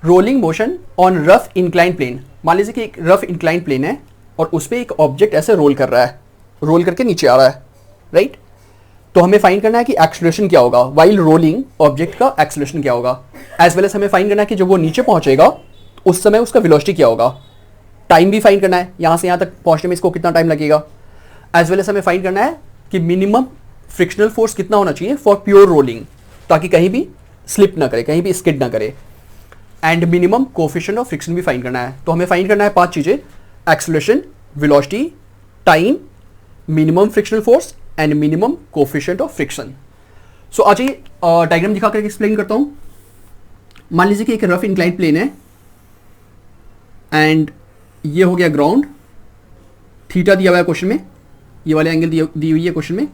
Rolling motion on rough incline plane. मान लीजिए कि एक रफ इंक्लाइन प्लेन है और उस पर एक ऑब्जेक्ट ऐसे रोल कर रहा है, रोल करके नीचे आ रहा है, राइट। तो हमें फाइंड करना है कि एक्सेलरेशन क्या होगा वाइल रोलिंग, ऑब्जेक्ट का एक्सेलरेशन क्या होगा, एज वेल एज हमें फाइंड करना है कि जब वो नीचे पहुंचेगा उस समय उसका वेलोसिटी क्या होगा। टाइम भी फाइंड करना है, यहाँ से यहाँ तक पहुंचने में इसको कितना टाइम लगेगा, एज वेल एज हमें फाइंड करना है कि मिनिमम फ्रिक्शनल फोर्स कितना होना चाहिए फॉर प्योर रोलिंग, ताकि कहीं भी स्लिप ना करे, कहीं भी स्किड ना करे, and minimum coefficient of friction भी फाइंड करना है। तो हमें फाइंड करना है 5 चीजें: acceleration, velocity, time, minimum frictional force and minimum coefficient of friction. So आज ये डायग्राम दिखा करके एक्सप्लेन करता हूं। मान लीजिए कि एक रफ इंक्लाइन प्लेन है एंड ये हो गया ग्राउंड, थीटा दिया हुआ है क्वेश्चन में, ये वाले एंगल दी हुई है क्वेश्चन में।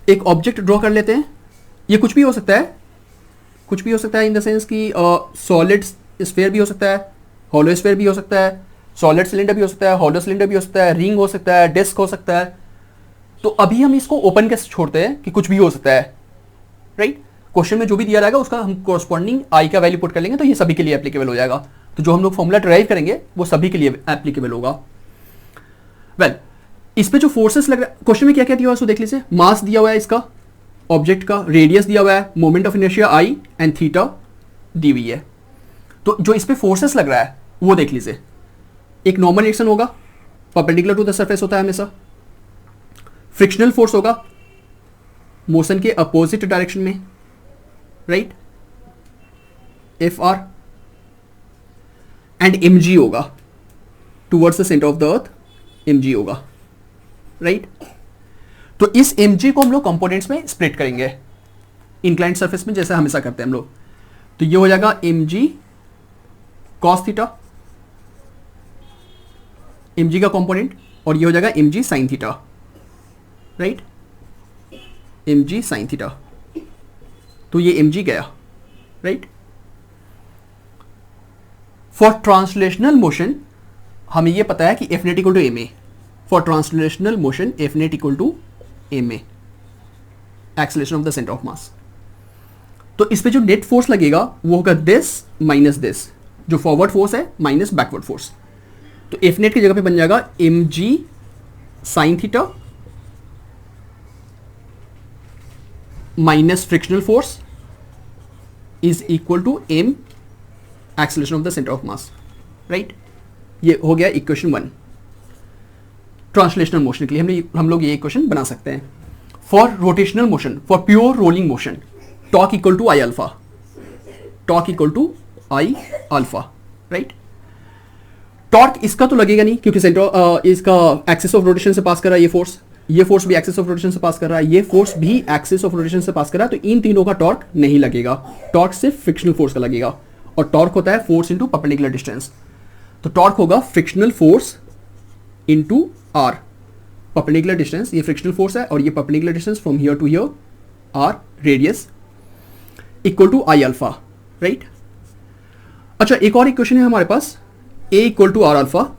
एक ऑब्जेक्ट ड्रॉ कर लेते हैं, ये कुछ भी हो सकता है, कुछ भी हो सकता है इन द सेंस कि सॉलिड स्फीयर भी हो सकता है, हॉलो स्फीयर भी हो सकता है, सॉलिड सिलेंडर भी हो सकता है, हॉलो सिलेंडर भी हो सकता है, रिंग हो सकता है, डिस्क हो सकता है। तो अभी हम इसको ओपन कैसे छोड़ते हैं कि कुछ भी हो सकता है, राइट। क्वेश्चन में जो भी दिया रहेगा उसका हम कोरस्पॉन्डिंग आई का वैल्यू पुट कर लेंगे, तो ये सभी के लिए एप्लीकेबल हो जाएगा। तो जो हम लोग फॉर्मूला डिराइव करेंगे वो सभी के लिए एप्लीकेबल होगा। वेल, इस पे जो फोर्सेस लग रहा है, क्वेश्चन में क्या क्या दिया हुआ है उसको देख लीजिए। मास दिया हुआ है इसका ऑब्जेक्ट का, रेडियस दिया हुआ है, moment of inertia I and theta दी हुई है। तो जो इस पे फोर्सेस लग रहा है वो देख लीजिए। एक नॉर्मल रिएक्शन होगा, परपेंडिकुलर टू द सरफेस होता है हमेशा। फ्रिक्शनल फोर्स होगा मोशन के अपोजिट डायरेक्शन में, right, F R, and M G होगा towards the centre of the earth, M G होगा, राइट। तो इस एम जी को हम लोग कंपोनेंट्स में स्प्लिट करेंगे इंक्लाइंड सरफेस में, जैसे हमेशा करते हैं हम लोग। तो ये हो जाएगा M G cos theta, M G का कंपोनेंट, और ये हो जाएगा M G sine theta, right, M G sine theta. तो ये एम जी गया, राइट। फॉर ट्रांसलेशनल मोशन हमें ये पता है कि F net equal to M A. For translational motion F net equal to M A, acceleration of the centre of mass. तो इस पे जो नेट फोर्स लगेगा वो होगा दिस माइनस दिस, जो फॉरवर्ड फोर्स है माइनस बैकवर्ड फोर्स। तो एफ नेट की जगह पे बन जाएगा M G sine theta minus frictional force is equal to M acceleration of the centre of mass, right. ये हो गया इक्वेशन 1 ट्रांसलेशनल मोशन के लिए। हम लोग ये इक्वेशन बना सकते हैं। For rotational motion, for pure rolling motion, torque equal to I alpha, torque equal to I alpha, right. Torque इसका तो लगेगा नहीं क्योंकि सेंटर इसका एक्सिस ऑफ रोटेशन से पास कर रहा है ये फोर्स भी एक्सिस ऑफ रोटेशन से पास कर रहा है, ये फोर्स भी एक्सिस ऑफ रोटेशन से पास कर रहा है। तो इन तीनों का टॉर्क नहीं लगेगा, टॉर्क सिर्फ फ्रिक्शनल फोर्स का लगेगा, और टॉर्क होता है फोर्स इंटू परपेंडिकुलर डिस्टेंस। तो टॉर्क होगा frictional force into R, perpendicular distance, ये फ्रिक्शनल फोर्स है और ये perpendicular distance from here to here, R radius, equal to I alpha, right. अच्छा, एक और इक्वेशन है हमारे पास, A equal to R alpha,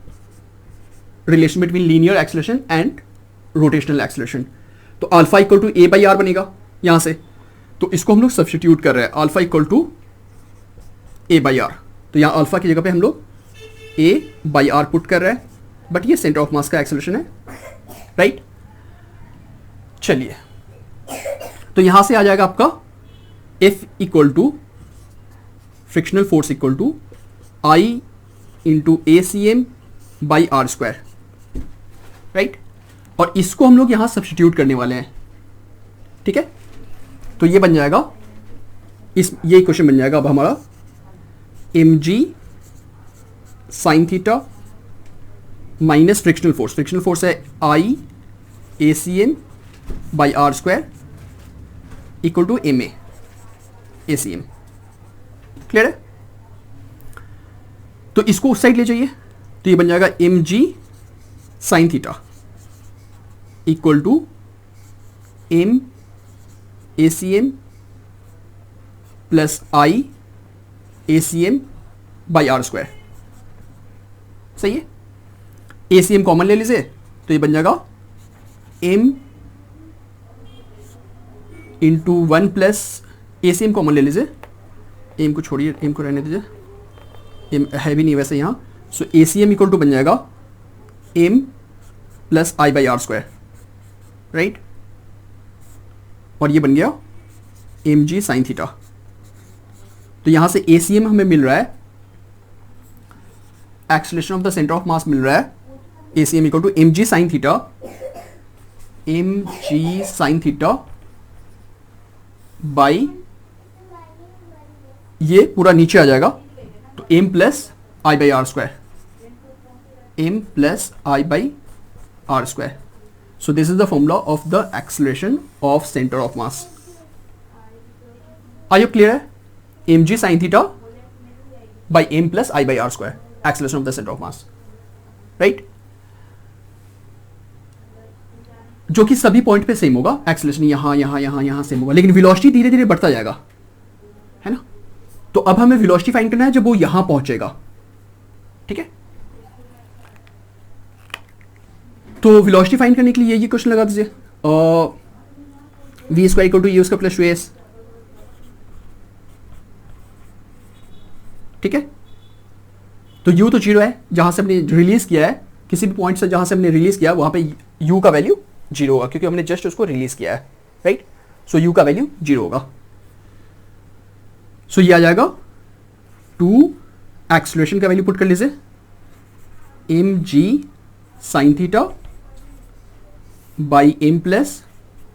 relation between linear acceleration and rotational acceleration. तो alpha equal to A by R बनेगा यहां से। तो इसको हम लोग सब्स्टिट्यूट कर रहे हैं, alpha equal to A by R. तो यहां अल्फा की जगह पे हम लोग ए बाई आर पुट कर रहे हैं, बट ये सेंटर ऑफ मास का एक्सेलरेशन है, राइट। चलिए, तो यहां से आ जाएगा आपका F equal to frictional force equal to I into A C M by R square, right. और इसको हम लोग यहां सब्स्टिट्यूट करने वाले हैं, ठीक है। तो ये बन जाएगा, ये इक्वेशन बन जाएगा अब हमारा M G sine theta minus frictional force है I A C M by R square equal to M A C M. Clear है। तो इसको उस साइड ले जाइए, तो ये बन जाएगा M G sine theta equal to M A C M plus I A C M by R square. सही है। ए सी एम कॉमन ले लीजिए, तो ये बन जाएगा एम इंटू 1 प्लस ए सी एम कॉमन ले लीजिए, एम को छोड़िए, एम को रहने दीजिए, एम है भी नहीं वैसे यहाँ। So A C M equal to बन जाएगा M plus I by R square, right, और ये बन गया एम जी साइन थीटा। तो यहां से ए सी एम हमें मिल रहा है, acceleration of the centre of mass मिल रहा है A C M equal to M G sine theta, M G sine theta by, ये पूरा नीचे आ जाएगा तो M plus I by R square, M plus I by R square. So this is the formula of the acceleration of centre of mass. Are you clear है? M G sine theta by M plus I by R square, acceleration of the centre of mass, right, जो कि सभी point पे same होगा, acceleration यहां यहां यहां यहां सेम होगा, लेकिन वेलोसिटी धीरे धीरे बढ़ता जाएगा, है ना। तो अब हमें वेलोसिटी फाइंड करना है जब वो यहां पहुंचेगा, ठीक है। तो वेलोसिटी फाइंड करने के लिए ये क्वेश्चन लगा दीजिए, V square equal to U square plus two S, ठीक है। तो u तो 0 है, जहां से हमने रिलीज किया है, किसी भी पॉइंट से जहां से हमने रिलीज किया वहां पे u का वैल्यू 0 होगा, क्योंकि हमने जस्ट उसको रिलीज किया है, राइट। सो u का वैल्यू 0 होगा। सो ये आ जाएगा 2, एक्सेलरेशन का वैल्यू पुट कर लीजिए, M G sine theta by M plus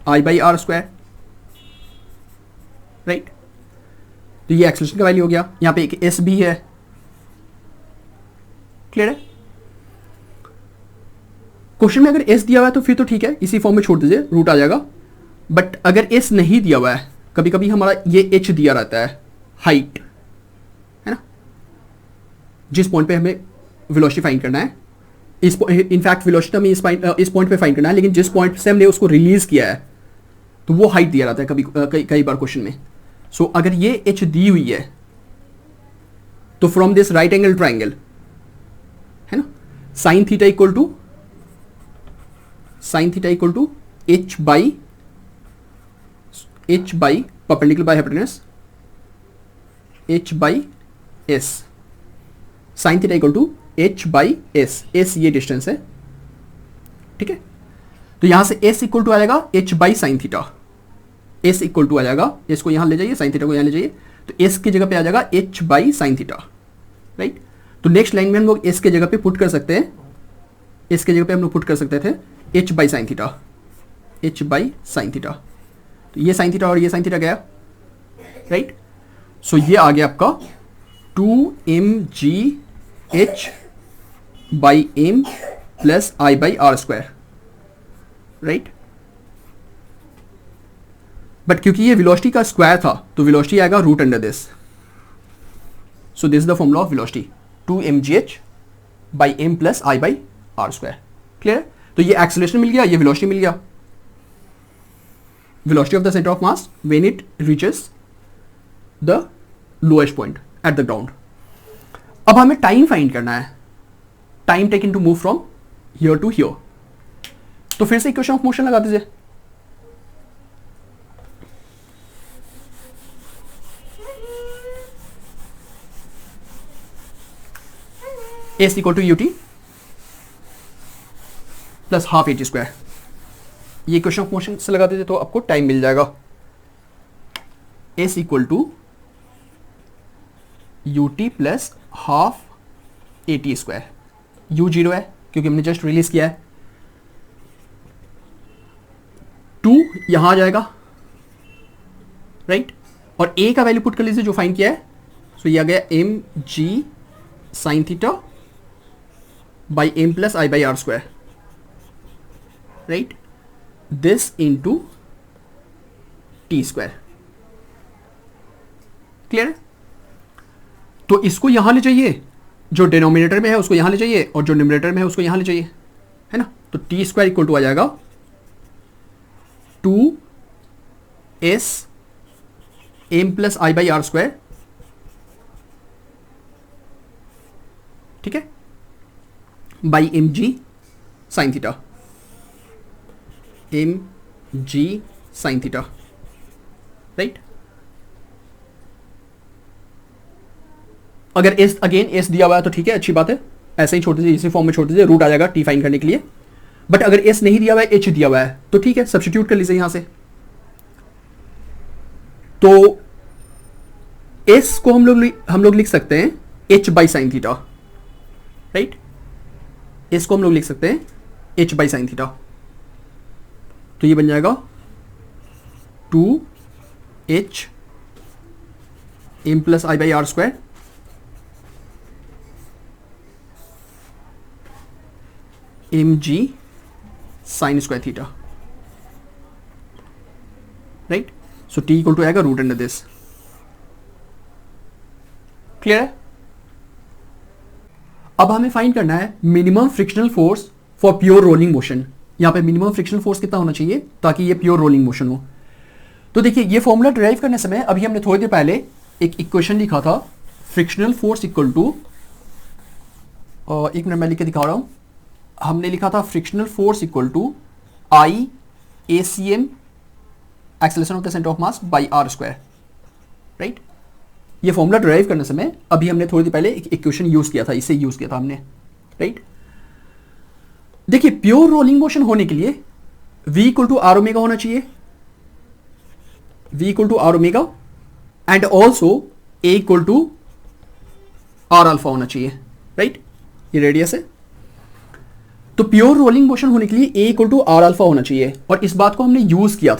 I by R square, right. तो ये एक्सेलरेशन का वैल्यू हो गया, यहां पे एक एस भी है, क्लियर है। क्वेश्चन में अगर एस दिया हुआ है तो फिर तो ठीक है, इसी फॉर्म में छोड़ दीजिए, रूट आ जाएगा। बट अगर एस नहीं दिया हुआ है, कभी कभी हमारा ये एच दिया रहता है, हाइट, है ना, जिस पॉइंट पे हमें वेलोसिटी फाइंड करना है, इस इनफैक्ट वेलोसिटी हमें इस पॉइंट पे फाइंड करना है, लेकिन जिस पॉइंट से हमने उसको रिलीज किया है तो वो हाइट दिया रहता है कभी कई बार क्वेश्चन में। सो अगर ये एच दी हुई है तो from this right angle triangle, है ना, sine theta equal to H by perpendicular by hypotenuse H by S, sine theta equal to H by S, S ये डिस्टेंस है, ठीक है। तो यहां से एस इक्वल टू आ जाएगा H by sine theta, S equal to आ जाएगा, एस को यहां ले जाइए, साइन थीटा को यहां ले जाइए, तो एस की जगह पे आ जाएगा H by sine theta, right. तो नेक्स्ट लाइन में हम लोग एस के जगह पे पुट कर सकते हैं, एस के जगह पे हम लोग पुट कर सकते थे H by sine theta, H by sine theta. तो ये साइन थीटा और ये साइन थीटा गया, राइट। सो ये आ गया आपका 2mgh by M plus I by R square, right. But क्योंकि ये वेलोसिटी का स्क्वायर था तो वेलोसिटी आएगा root under this. So this is the formula of velocity, 2mgh by M plus I by R square, clear. तो ये acceleration मिल गया, ये वेलोसिटी मिल गया, velocity of the centre of mass when it reaches the lowest point at the ground. अब हमें time find करना है, time taken to move from here to here. तो फिर से इक्वेशन ऑफ मोशन लगा दीजिए, S equal to UT plus half AT square, ये इक्वेशन ऑफ मोशन से लगा दीजिए तो आपको टाइम मिल जाएगा, S equal to UT plus half AT square, you 0 है क्योंकि हमने जस्ट रिलीज किया है, 2 यहां आ जाएगा, राइट, और ए का वैल्यू पुट कर लीजिए जो फाइंड किया है। सो ये आ गया M G sine theta by M plus I by R square, right, this into T square, clear है। तो इसको यहां ले जाइए, जो डिनोमिनेटर में है उसको यहां ले जाइए और जो न्यूमरेटर में है उसको यहां ले जाइए, है ना। तो टी स्क्वायर इक्वल टू आ जाएगा 2s M plus I by R square, ठीक है, by M G sine theta, M G sine theta, right. अगर एस अगेन एस दिया हुआ है तो ठीक है, अच्छी बात है, ऐसे ही छोड़ दीजिए, इसी फॉर्म में छोड़ दीजिए, रूट आ जाएगा टी फाइन करने के लिए। बट अगर एस नहीं दिया हुआ है, एच दिया हुआ है, तो ठीक है, सब्स्टिट्यूट कर लीजिए यहां से। तो एस को हम लोग लिख सकते हैं H by sine theta, right. S को हम लोग लिख सकते हैं एच बाई साइन थीटा। तो ये बन जाएगा 2h M plus I by R square M G sine square theta, right. So T equal to आएगा रूट अंडर दिस। क्लियर है? अब हमें फाइंड करना है minimum frictional force for pure rolling motion. यहां पे मिनिमम फ्रिक्शनल फोर्स कितना होना चाहिए ताकि ये प्योर रोलिंग मोशन हो। तो देखिए, ये फॉर्मूला डिराइव करने समय अभी हमने थोड़ी देर पहले एक इक्वेशन लिखा था, फ्रिक्शनल फोर्स इक्वल टू, एक मिनट मैं लिख के दिखा रहा हूं। हमने लिखा था frictional force equal to I A C M acceleration of the centre of mass by R square, right. ये फॉर्मूला डिराइव करने समय अभी हमने थोड़ी देर पहले एक इक्वेशन यूज किया था, इसे यूज किया था हमने, राइट। देखिए, प्योर रोलिंग मोशन होने के लिए v equal to R omega होना चाहिए, v equal to R omega, and also a equal to R alpha होना चाहिए, राइट। ये रेडियस है। तो प्योर रोलिंग मोशन होने के लिए a equal to R alpha होना चाहिए, और इस बात को हमने यूज किया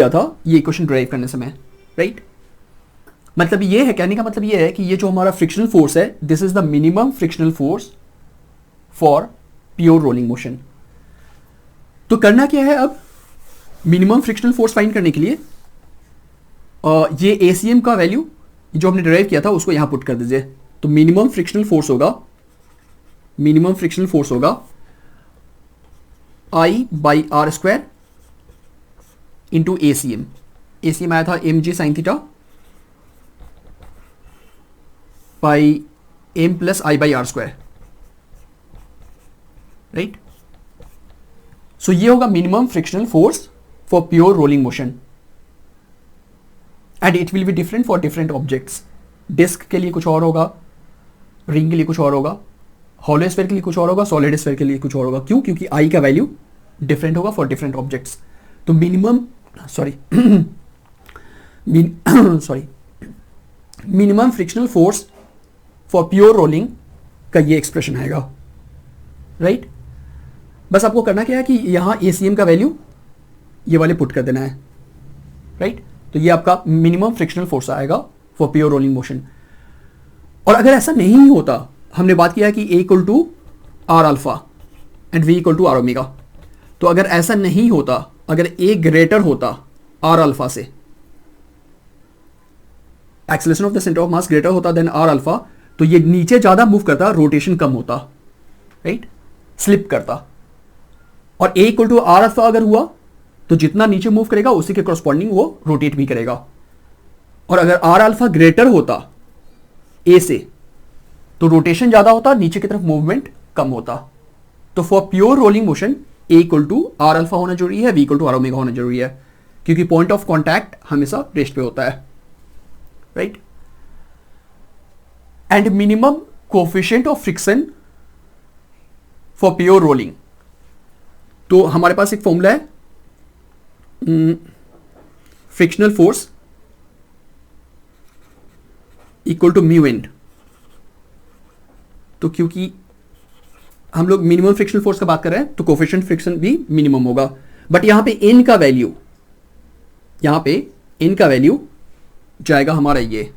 था, ये इक्वेशन डिराइव करने समय, राइट। मतलब ये है, कहने का मतलब ये है कि ये जो हमारा फ्रिक्शनल फोर्स है, this is the minimum frictional force for pure rolling motion. तो करना क्या है अब मिनिमम फ्रिक्शनल फोर्स फाइंड करने के लिए, ये एसीएम का वैल्यू जो हमने डिराइव किया था उसको यहां पुट कर दीजिए। तो मिनिमम फ्रिक्शनल फोर्स होगा I by R square into ACM. ACM आया था M G sine theta by M plus I by R square, right. So ये होगा minimum frictional force for pure rolling motion, and it will be different for different objects. Disc के लिए कुछ और होगा, ring के लिए कुछ और होगा, हॉलो स्फीयर के लिए कुछ और होगा, सॉलिड स्फीयर के लिए कुछ और होगा। क्यों? क्योंकि आई का वैल्यू डिफरेंट होगा फॉर डिफरेंट ऑब्जेक्ट्स। तो minimum frictional force for pure rolling का ये एक्सप्रेशन आएगा, राइट। बस आपको करना क्या है कि यहां एसीएम का वैल्यू ये वाले पुट कर देना है, राइट। तो ये आपका मिनिमम फ्रिक्शनल फोर्स आएगा फॉर प्योर रोलिंग मोशन। और अगर ऐसा नहीं होता, हमने बात किया है कि A equal to R alpha and V equal to R omega, तो अगर ऐसा नहीं होता, अगर ए ग्रेटर होता आर अल्फा से, acceleration of the centre of mass greater होता देन आर अल्फा, तो ये नीचे ज्यादा मूव करता, रोटेशन कम होता, राइट, स्लिप करता। और ए इक्वल टू आर अल्फा अगर हुआ तो जितना नीचे मूव करेगा उसी के कॉरस्पॉन्डिंग वो रोटेट भी करेगा। और अगर आर अल्फा ग्रेटर होता ए से, तो रोटेशन ज्यादा होता, नीचे की तरफ मूवमेंट कम होता। तो for pure rolling motion A equal to R alpha होना जरूरी है, V equal to R omega होना जरूरी है, क्योंकि पॉइंट ऑफ कॉन्टैक्ट हमेशा रेस्ट पे होता है, right. And minimum coefficient of friction for pure rolling, तो हमारे पास एक फॉर्मूला है, frictional force equal to mu N. तो क्योंकि हम लोग मिनिमम फ्रिक्शनल फोर्स का बात कर रहे हैं, तो कोएफिशिएंट फ्रिक्शन भी मिनिमम होगा। बट यहां पे एन का वैल्यू जाएगा हमारा, ये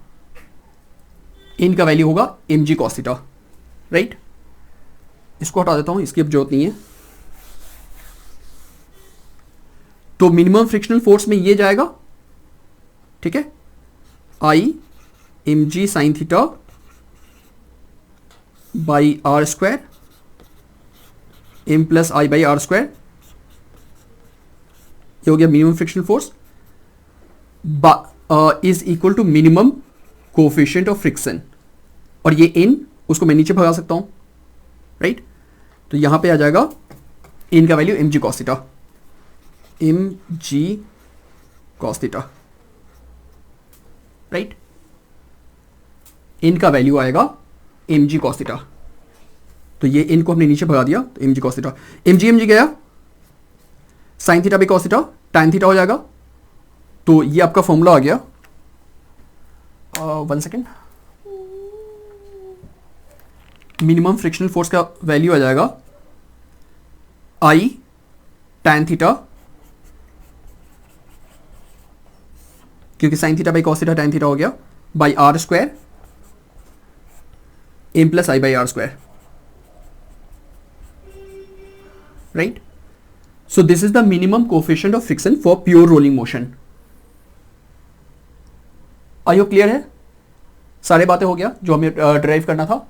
एन का वैल्यू होगा M G cos theta, right. इसको हटा देता हूं, इसकी अब जरूरत नहीं है। तो मिनिमम फ्रिक्शनल फोर्स में ये जाएगा, ठीक है, I M G sine theta by R square M plus I by R square, ये हो गया minimum frictional force, is equal to minimum coefficient of friction. और ये एन, उसको मैं नीचे भगा सकता हूं, राइट। तो यहां पे आ जाएगा एन का value M G cos theta, M G cos theta, right. इनका वैल्यू आएगा एम जी कॉस थीटा। तो ये इनको हमने नीचे भगा दिया, तो M G cos theta, M G गया, sine theta by cos theta, tan theta हो जाएगा। तो ये आपका फॉर्मूला आ गया, 1 सेकेंड, मिनिमम फ्रिक्शनल फोर्स का वैल्यू आ जाएगा आई टैन थीटा, क्योंकि sine theta by cos theta tan theta हो गया, by R square M plus I by R square, right. So this is the minimum coefficient of friction for pure rolling motion. I hope clear है, सारे बातें हो गया जो हमें drive करना था।